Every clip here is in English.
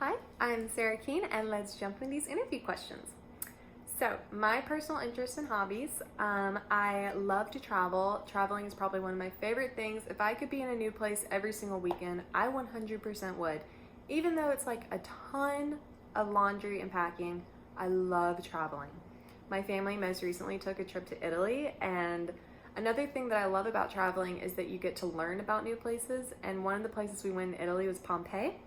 Hi, I'm Sarah Keene, and let's jump into these interview questions. So, my personal interests and hobbies, I love to travel. Traveling is probably one of my favorite things. If I could be in a new place every single weekend, I 100% would. Even though it's like a ton of laundry and packing, I love traveling. My family most recently took a trip to Italy, and another thing that I love about traveling is that you get to learn about new places. And one of the places we went in Italy was Pompeii.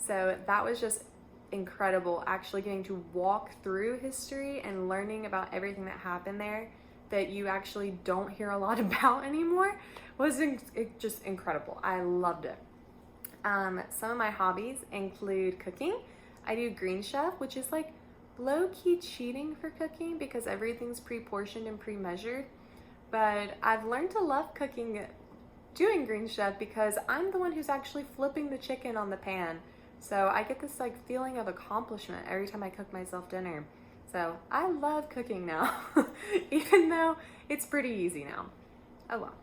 So that was just incredible, actually getting to walk through history and learning about everything that happened there that you actually don't hear a lot about anymore was just incredible. I loved it. Some of my hobbies include cooking. I do Green Chef, which is like low-key cheating for cooking because everything's pre-portioned and pre-measured. But I've learned to love cooking doing Green Chef because I'm the one who's actually flipping the chicken on the pan. So I get this like feeling of accomplishment every time I cook myself dinner. So I love cooking now, even though it's pretty easy now. Oh well.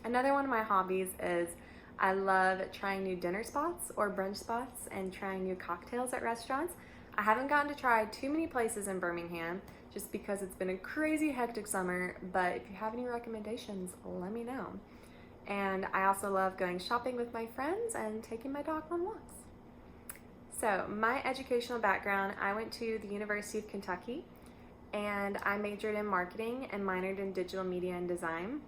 Another one of my hobbies is I love trying new dinner spots or brunch spots and trying new cocktails at restaurants. I haven't gotten to try too many places in Birmingham just because it's been a crazy hectic summer, but if you have any recommendations, let me know. And I also love going shopping with my friends and taking my dog on walks. So my educational background, I went to the University of Kentucky and I majored in marketing and minored in digital media and design.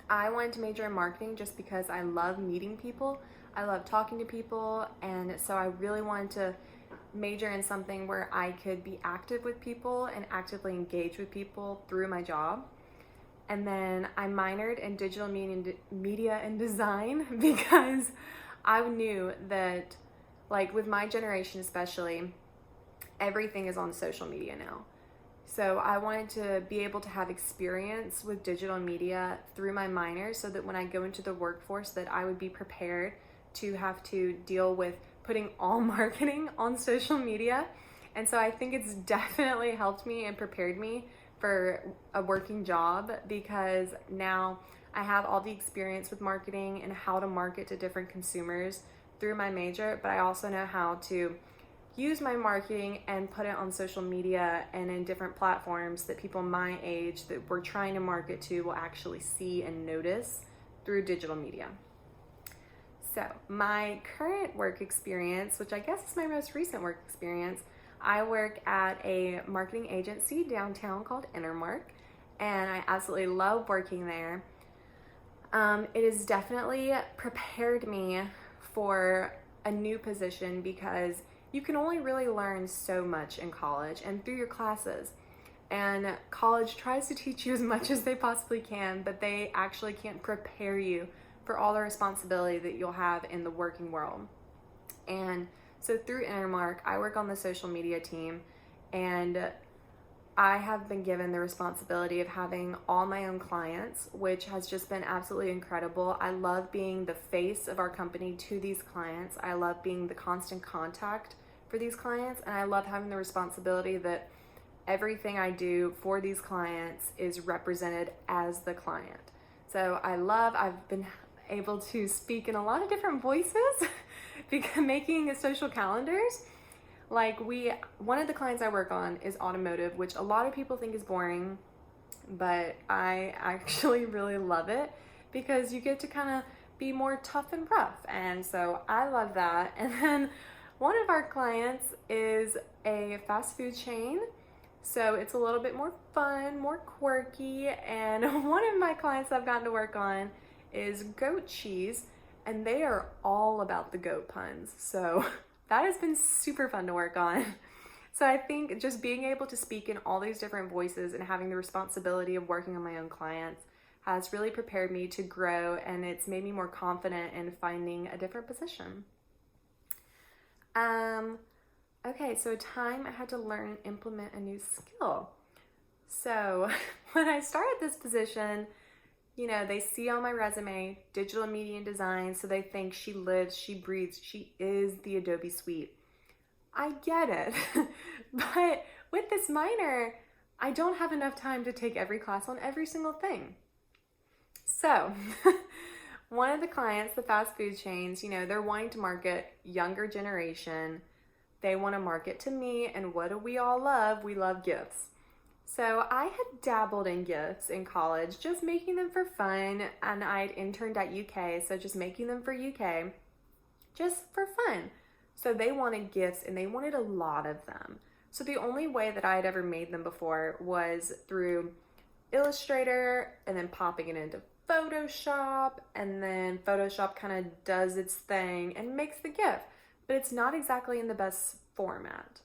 I wanted to major in marketing just because I love meeting people. I love talking to people, and so I really wanted to major in something where I could be active with people and actively engage with people through my job. And then I minored in digital media and design because I knew that, like with my generation especially, everything is on social media now. So I wanted to be able to have experience with digital media through my minor so that when I go into the workforce that I would be prepared to have to deal with putting all marketing on social media. And so I think it's definitely helped me and prepared me for a working job because now I have all the experience with marketing and how to market to different consumers through my major, but I also know how to use my marketing and put it on social media and in different platforms that people my age that we're trying to market to will actually see and notice through digital media. So my current work experience, which I guess is my most recent work experience, I work at a marketing agency downtown called Intermark, and I absolutely love working there. It has definitely prepared me for a new position because you can only really learn so much in college and through your classes. And college tries to teach you as much as they possibly can, but they actually can't prepare you for all the responsibility that you'll have in the working world. And so through Intermark, I work on the social media team, and I have been given the responsibility of having all my own clients, which has just been absolutely incredible. I love being the face of our company to these clients. I love being the constant contact for these clients, and I love having the responsibility that everything I do for these clients is represented as the client. So I've been able to speak in a lot of different voices because making social calendars. Like one of the clients I work on is automotive, which a lot of people think is boring, but I actually really love it because you get to kind of be more tough and rough. And so I love that. And then one of our clients is a fast food chain. So it's a little bit more fun, more quirky. And one of my clients I've gotten to work on is goat cheese, and they are all about the goat puns. So that has been super fun to work on. So I think just being able to speak in all these different voices and having the responsibility of working on my own clients has really prepared me to grow, and it's made me more confident in finding a different position. Okay, so time I had to learn and implement a new skill. So when I started this position, you know, they see on my resume, digital media and design, so they think she lives, she breathes, she is the Adobe Suite. I get it, but with this minor, I don't have enough time to take every class on every single thing. So one of the clients, the fast food chains, you know, they're wanting to market younger generation, They want to market to me, and what do we all love? We love gifts. So I had dabbled in gifts in college, just making them for fun, and I'd interned at UK, so just making them for UK, just for fun. So they wanted gifts, and they wanted a lot of them. So the only way that I had ever made them before was through Illustrator, and then popping it into Photoshop, and then Photoshop kind of does its thing and makes the gift, but it's not exactly in the best format.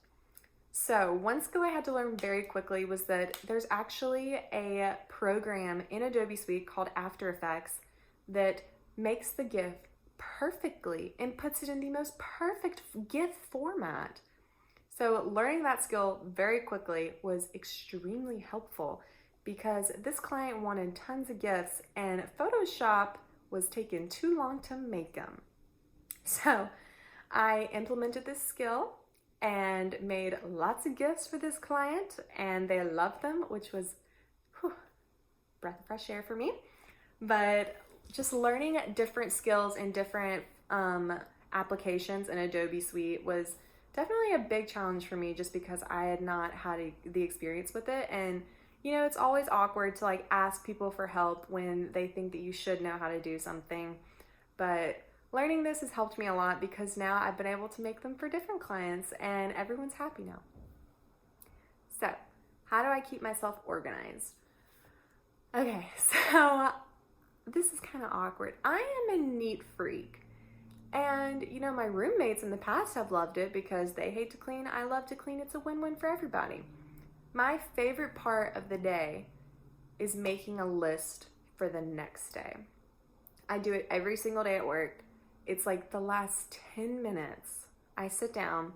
So one skill I had to learn very quickly was that there's actually a program in Adobe Suite called After Effects that makes the GIF perfectly and puts it in the most perfect GIF format. So learning that skill very quickly was extremely helpful because this client wanted tons of GIFs and Photoshop was taking too long to make them. So I implemented this skill and made lots of gifts for this client, and they loved them, which was breath of fresh air for me. But just learning different skills and different applications in Adobe Suite was definitely a big challenge for me, just because I had not had the experience with it. And you know, it's always awkward to like ask people for help when they think that you should know how to do something. But learning this has helped me a lot because now I've been able to make them for different clients and everyone's happy now. So, how do I keep myself organized? Okay, so this is kind of awkward. I am a neat freak. And, you know, my roommates in the past have loved it because they hate to clean. I love to clean. It's a win-win for everybody. My favorite part of the day is making a list for the next day. I do it every single day at work. It's like the last 10 minutes, I sit down,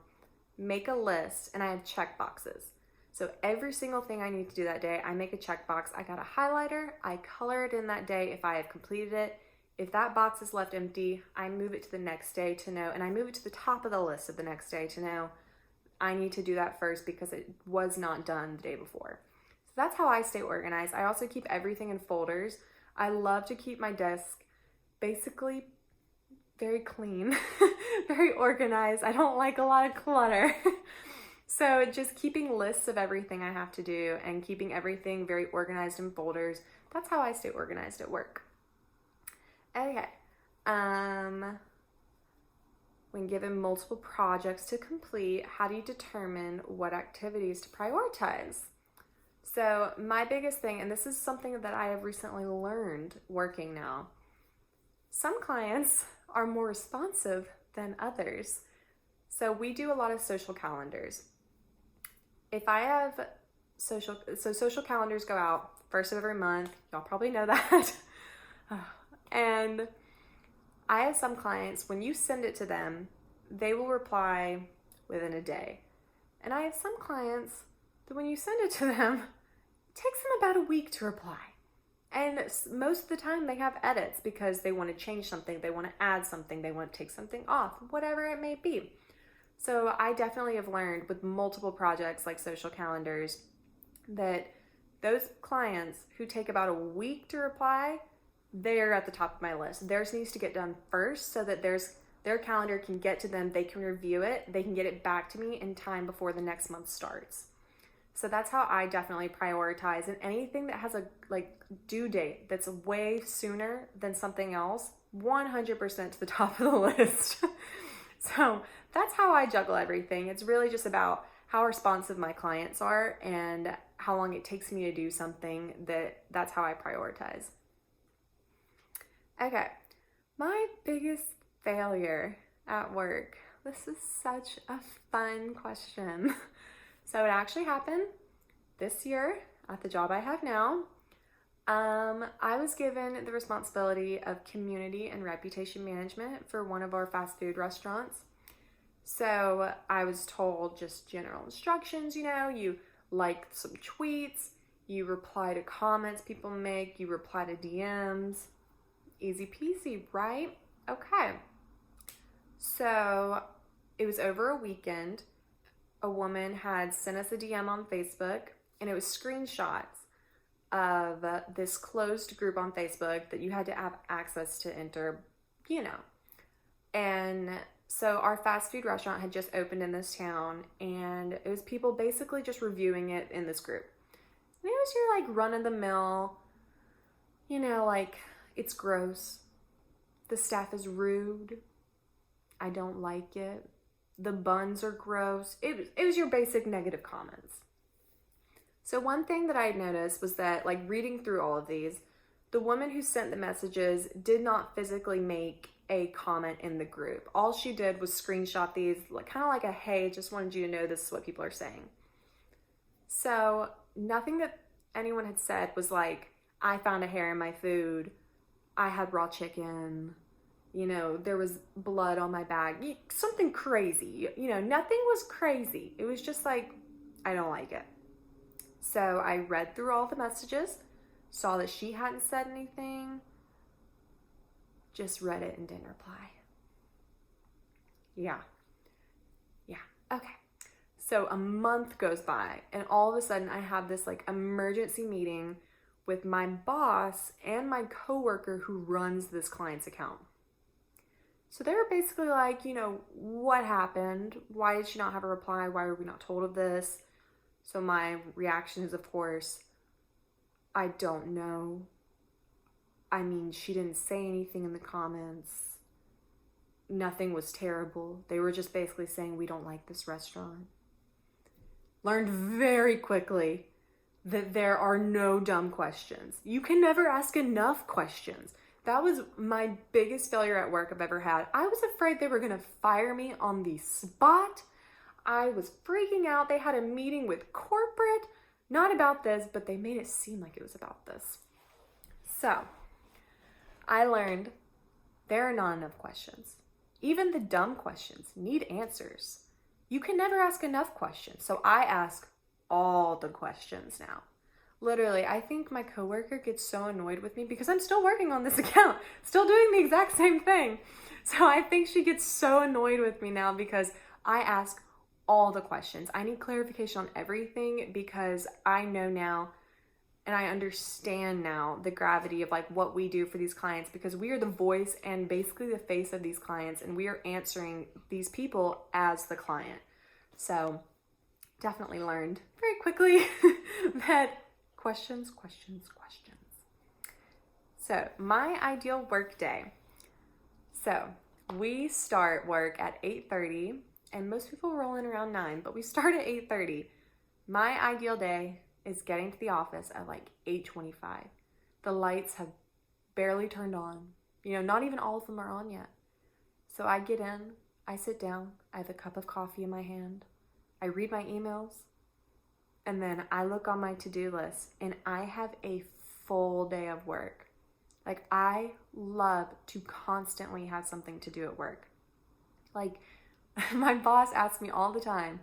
make a list, and I have check boxes. So every single thing I need to do that day, I make a check box. I got a highlighter, I color it in that day if I have completed it. If that box is left empty, I move it to the next day to know, and I move it to the top of the list of the next day to know I need to do that first because it was not done the day before. So that's how I stay organized. I also keep everything in folders. I love to keep my desk basically very clean, very organized. I don't like a lot of clutter. So just keeping lists of everything I have to do and keeping everything very organized in folders. That's how I stay organized at work. Okay. When given multiple projects to complete, how do you determine what activities to prioritize? So my biggest thing, and this is something that I have recently learned working now, some clients are more responsive than others. So we do a lot of social calendars. If I have social calendars go out first of every month, y'all probably know that. And I have some clients, when you send it to them, they will reply within a day. And I have some clients that when you send it to them, it takes them about a week to reply. And most of the time they have edits because they want to change something, they want to add something, they want to take something off, whatever it may be. So I definitely have learned with multiple projects like social calendars that those clients who take about a week to reply, they're at the top of my list. Theirs needs to get done first so that their calendar can get to them, they can review it, they can get it back to me in time before the next month starts. So that's how I definitely prioritize. And anything that has a due date that's way sooner than something else, 100% to the top of the list. So that's how I juggle everything. It's really just about how responsive my clients are and how long it takes me to do something. That's how I prioritize. Okay, my biggest failure at work. This is such a fun question. So it actually happened this year at the job I have now. I was given the responsibility of community and reputation management for one of our fast food restaurants. So I was told just general instructions, you like some tweets, you reply to comments people make, you reply to DMs. Easy peasy, right? Okay. So it was over a weekend. A woman had sent us a DM on Facebook, and it was screenshots of this closed group on Facebook that you had to have access to enter, And So our fast food restaurant had just opened in this town, and it was people basically just reviewing it in this group. And it was your like run of the mill, like it's gross. The staff is rude. I don't like it. The buns are gross. It was your basic negative comments. So one thing that I had noticed was that, like, reading through all of these, the woman who sent the messages did not physically make a comment in the group. All she did was screenshot these, like, kind of like a, hey, just wanted you to know this is what people are saying. So nothing that anyone had said was like, I found a hair in my food. I had raw chicken. There was blood on my bag. Something crazy. Nothing was crazy. It was just like, I don't like it. So I read through all the messages, saw that she hadn't said anything, just read it and didn't reply. Yeah. Okay. So a month goes by, and all of a sudden I have this like emergency meeting with my boss and my coworker who runs this client's account. So they were basically like, what happened? Why did she not have a reply? Why were we not told of this? So my reaction is, of course, I don't know. I mean, she didn't say anything in the comments. Nothing was terrible. They were just basically saying, we don't like this restaurant. Learned very quickly that there are no dumb questions. You can never ask enough questions. That was my biggest failure at work I've ever had. I was afraid they were going to fire me on the spot. I was freaking out. They had a meeting with corporate, not about this, but they made it seem like it was about this. So I learned there are not enough questions. Even the dumb questions need answers. You can never ask enough questions. So I ask all the questions now. Literally, I think my coworker gets so annoyed with me because I'm still working on this account, still doing the exact same thing. So I think she gets so annoyed with me now because I ask all the questions. I need clarification on everything because I know now and I understand now the gravity of like what we do for these clients, because we are the voice and basically the face of these clients, and we are answering these people as the client. So definitely learned very quickly that questions. So my ideal work day. So we start work at 8:30, and most people roll in around 9, but we start at 8:30. My ideal day is getting to the office at like 8:25. The lights have barely turned on. Not even all of them are on yet. So I get in, I sit down, I have a cup of coffee in my hand, I read my emails, and then I look on my to-do list, and I have a full day of work. Like, I love to constantly have something to do at work. Like, my boss asks me all the time,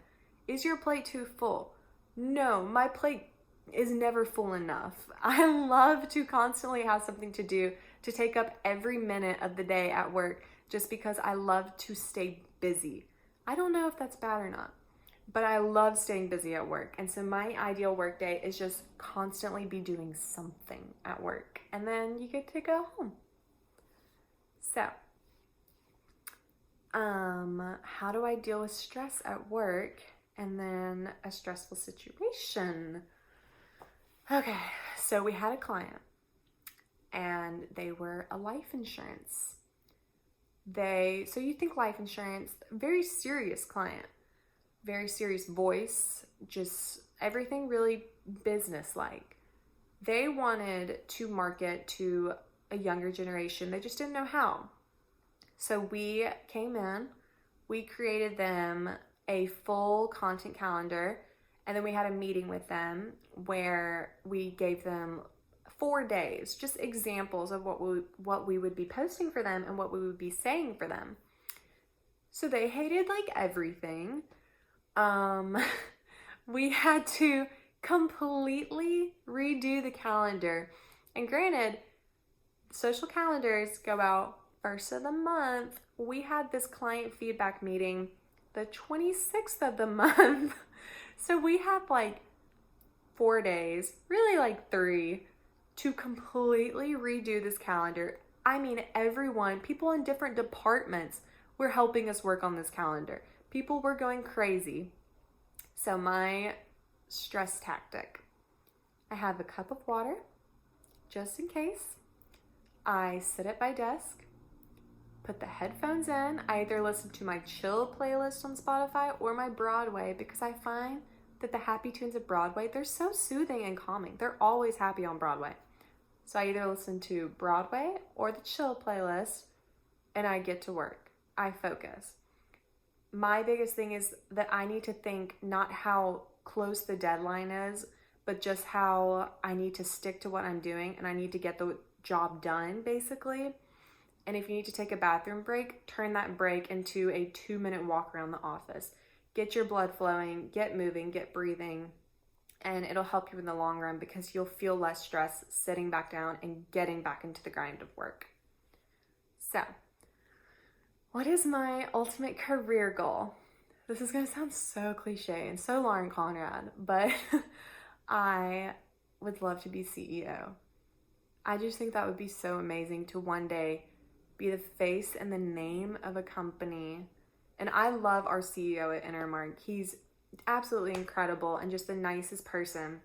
is your plate too full? No, my plate is never full enough. I love to constantly have something to do, to take up every minute of the day at work, just because I love to stay busy. I don't know if that's bad or not, but I love staying busy at work. And so my ideal work day is just constantly be doing something at work. And then you get to go home. So, how do I deal with stress at work and then a stressful situation? Okay, so we had a client and they were a life insurance. So you think life insurance, very serious client, very serious voice, just everything really business-like. They wanted to market to a younger generation. They just didn't know how. So we came in, we created them a full content calendar, and then we had a meeting with them where we gave them 4 days, just examples of what we would be posting for them and what we would be saying for them. So they hated like everything. We had to completely redo the calendar. And granted, social calendars go out first of the month. We had this client feedback meeting the 26th of the month. So we had like 4 days, really like 3, to completely redo this calendar. I mean, everyone, people in different departments were helping us work on this calendar. People were going crazy. So my stress tactic, I have a cup of water just in case. I sit at my desk, put the headphones in. I either listen to my chill playlist on Spotify or my Broadway, because I find that the happy tunes of Broadway, they're so soothing and calming. They're always happy on Broadway. So I either listen to Broadway or the chill playlist, and I get to work. I focus. My biggest thing is that I need to think not how close the deadline is, but just how I need to stick to what I'm doing, and I need to get the job done, basically. And if you need to take a bathroom break, turn that break into a 2-minute walk around the office. Get your blood flowing, get moving, get breathing, and it'll help you in the long run, because you'll feel less stress sitting back down and getting back into the grind of work. So, what is my ultimate career goal? This is going to sound so cliche and so Lauren Conrad, but I would love to be CEO. I just think that would be so amazing to one day be the face and the name of a company. And I love our CEO at Intermark. He's absolutely incredible and just the nicest person.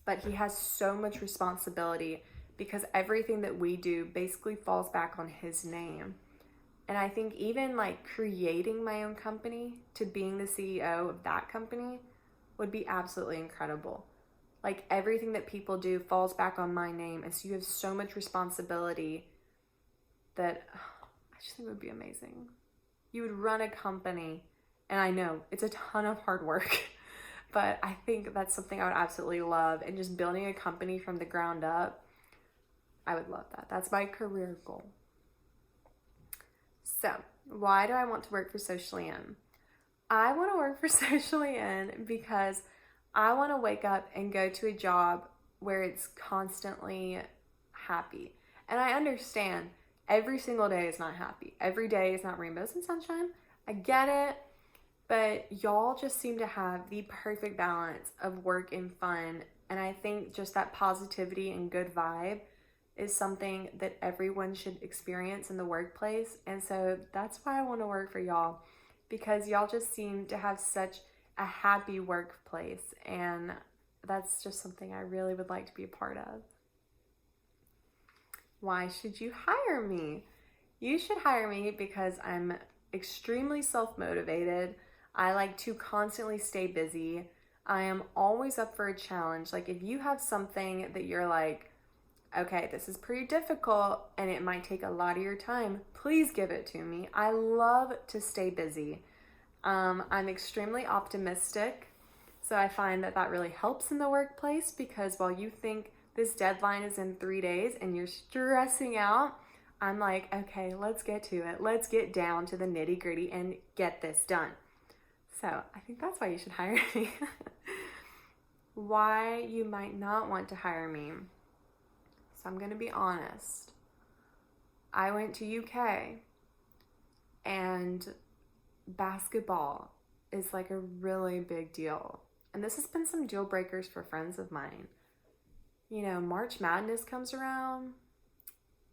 But he has so much responsibility, because everything that we do basically falls back on his name. And I think even like creating my own company to being the CEO of that company would be absolutely incredible. Like everything that people do falls back on my name. And so you have so much responsibility that I just think it would be amazing. You would run a company, and I know it's a ton of hard work, but I think that's something I would absolutely love. And just building a company from the ground up, I would love that. That's my career goal. So, why do I want to work for Socially In? I want to work for Socially In because I want to wake up and go to a job where it's constantly happy. And I understand every single day is not happy. Every day is not rainbows and sunshine. I get it. But y'all just seem to have the perfect balance of work and fun. And I think just that positivity and good vibe is something that everyone should experience in the workplace. And so that's why I want to work for y'all, because y'all just seem to have such a happy workplace. And that's just something I really would like to be a part of. Why should you hire me? You should hire me because I'm extremely self-motivated. I like to constantly stay busy. I am always up for a challenge. Like if you have something that you're like, okay, this is pretty difficult and it might take a lot of your time, please give it to me. I love to stay busy. I'm extremely optimistic. So I find that that really helps in the workplace, because while you think this deadline is in 3 days and you're stressing out, I'm like, okay, let's get to it. Let's get down to the nitty gritty and get this done. So I think that's why you should hire me. Why you might not want to hire me. So I'm going to be honest. I went to UK, and basketball is like a really big deal. And this has been some deal breakers for friends of mine. You know, March Madness comes around,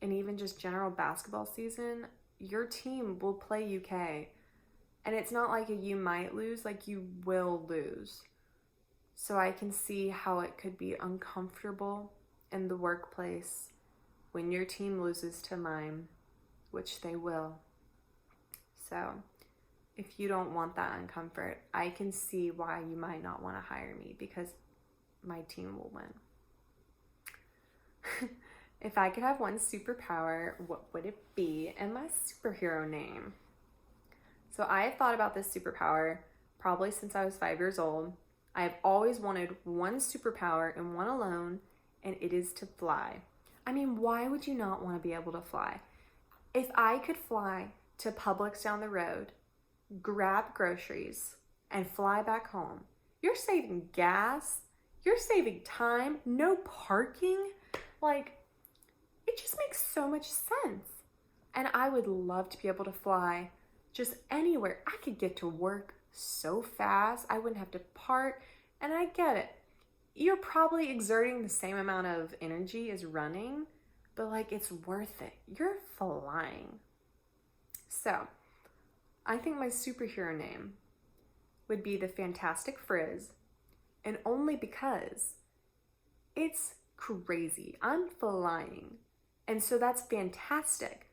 and even just general basketball season, your team will play UK. And it's not like you might lose, like you will lose. So I can see how it could be uncomfortable in the workplace when your team loses to mine, which they will. So if you don't want that uncomfort, I can see why you might not want to hire me, because my team will win. If I could have one superpower, what would it be, and my superhero name? So I have thought about this superpower probably since I was 5 years old. I have always wanted one superpower and one alone, and it is to fly. I mean, why would you not want to be able to fly? If I could fly to Publix down the road, grab groceries, and fly back home, you're saving gas, you're saving time, no parking. Like, it just makes so much sense. And I would love to be able to fly just anywhere. I could get to work so fast. I wouldn't have to park. And I get it. You're probably exerting the same amount of energy as running, but like it's worth it. You're flying. So I think my superhero name would be the Fantastic Frizz, and only because it's crazy. I'm flying, and so that's fantastic.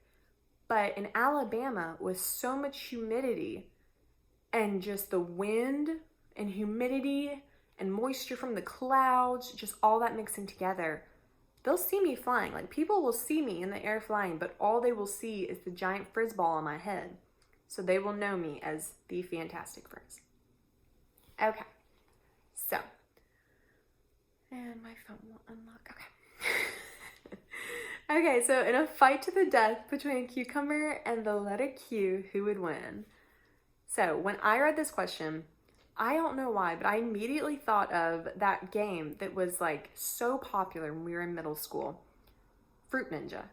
But in Alabama, with so much humidity and just the wind and humidity and moisture from the clouds, just all that mixing together, they'll see me flying. Like, people will see me in the air flying, but all they will see is the giant frizz ball on my head. So they will know me as the Fantastic Frizz. Okay, so, and my phone won't unlock. Okay. Okay, so in a fight to the death between a cucumber and the letter Q, who would win? So when I read this question, I don't know why, but I immediately thought of that game that was like so popular when we were in middle school, Fruit Ninja.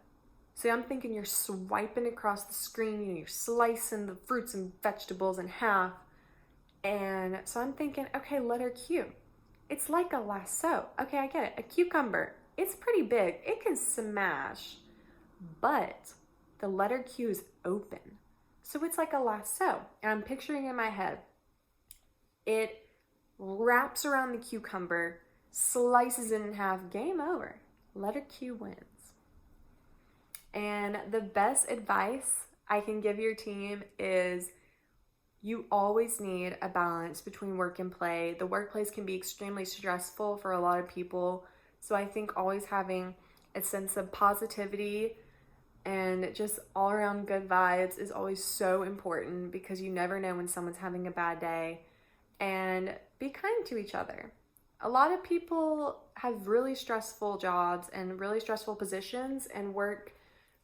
So I'm thinking you're swiping across the screen, you're slicing the fruits and vegetables in half. And so I'm thinking, okay, letter Q. It's like a lasso. Okay, I get it. A cucumber. It's pretty big. It can smash. But the letter Q is open. So it's like a lasso. And I'm picturing in my head, it wraps around the cucumber, slices it in half, game over. Letter Q wins. And the best advice I can give your team is you always need a balance between work and play. The workplace can be extremely stressful for a lot of people. So I think always having a sense of positivity and just all around good vibes is always so important, because you never know when someone's having a bad day. And be kind to each other. A lot of people have really stressful jobs and really stressful positions and work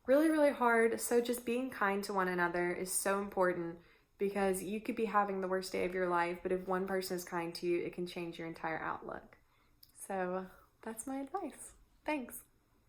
really, really hard. So just being kind to one another is so important, because you could be having the worst day of your life, but if one person is kind to you, it can change your entire outlook. So that's my advice. Thanks.